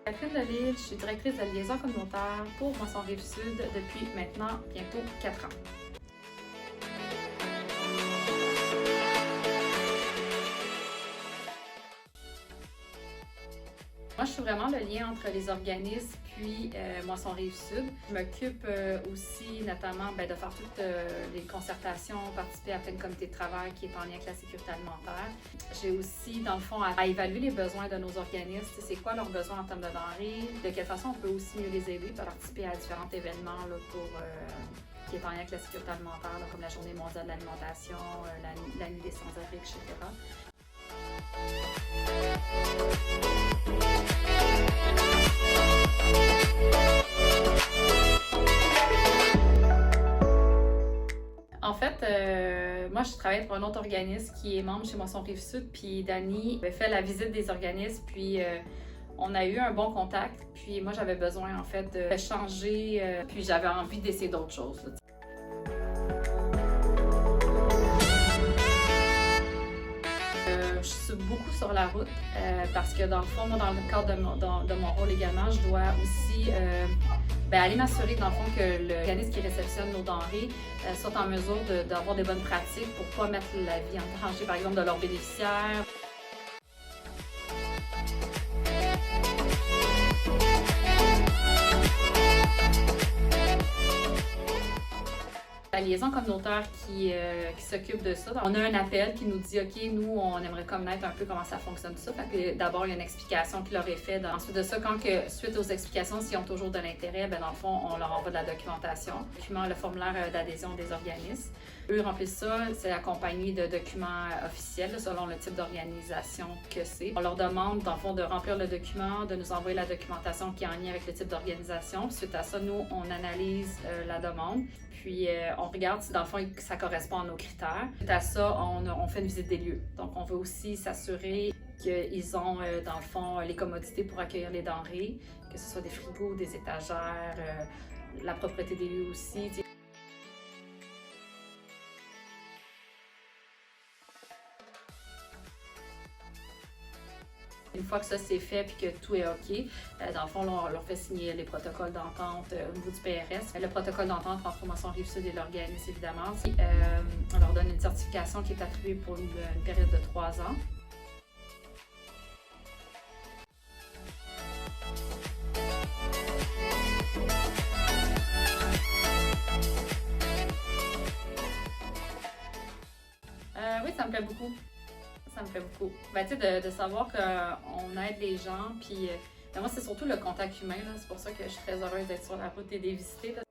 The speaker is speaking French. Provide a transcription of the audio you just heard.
Catherine Delisle, je suis directrice de liaison communautaire pour Moisson Rive-Sud depuis maintenant bientôt 4 ans. Moi, je suis vraiment le lien entre les organismes puis Moisson Rive-Sud. Je m'occupe aussi notamment de faire toutes les concertations, participer à plein de comités de travail qui est en lien avec la sécurité alimentaire. J'ai aussi, dans le fond, à évaluer les besoins de nos organismes. C'est quoi leurs besoins en termes de denrées, de quelle façon on peut aussi mieux les aider, participer à différents événements là, qui est en lien avec la sécurité alimentaire, là, comme la Journée mondiale de l'alimentation, la nuit des sans-abri, etc. En fait, moi, je travaille pour un autre organisme qui est membre chez Moisson Rive-Sud, puis Dani avait fait la visite des organismes, puis on a eu un bon contact, puis moi, j'avais besoin, en fait, de changer, puis j'avais envie d'essayer d'autres choses. Là. Je suis beaucoup sur la route parce que, dans le fond, moi, dans le cadre de mon rôle également, je dois aussi aller m'assurer, dans le fond, que l'organisme qui réceptionne nos denrées soit en mesure d'avoir des bonnes pratiques pour ne pas mettre la vie en danger, par exemple, de leurs bénéficiaires. La liaison communautaire qui s'occupe de ça. On a un appel qui nous dit « OK, nous, on aimerait connaître un peu comment ça fonctionne tout ça. » Fait que d'abord, il y a une explication qui leur est faite. Ensuite de ça, suite aux explications, s'ils ont toujours de l'intérêt, dans le fond, on leur envoie de la documentation. Le formulaire d'adhésion des organismes. Eux remplissent ça, c'est accompagné de documents officiels selon le type d'organisation que c'est. On leur demande, dans le fond, de remplir le document, de nous envoyer la documentation qui est en lien avec le type d'organisation. Suite à ça, nous, on analyse la demande. Puis, on regarde si, dans le fond, ça correspond à nos critères. Suite à ça, on fait une visite des lieux. Donc, on veut aussi s'assurer qu'ils ont, dans le fond, les commodités pour accueillir les denrées, que ce soit des frigos, des étagères, la propreté des lieux aussi. Une fois que ça c'est fait et que tout est OK, dans le fond, on leur fait signer les protocoles d'entente au niveau du PRS. Le protocole d'entente entre Moisson Rive-Sud et l'organisme, évidemment. On leur donne une certification qui est attribuée pour une période de 3 ans. Oui, ça me plaît beaucoup. Ça me plaît beaucoup. Tu sais, de savoir qu'on aide les gens, puis moi, c'est surtout le contact humain, là. C'est pour ça que je suis très heureuse d'être sur la route et de les visiter. Là.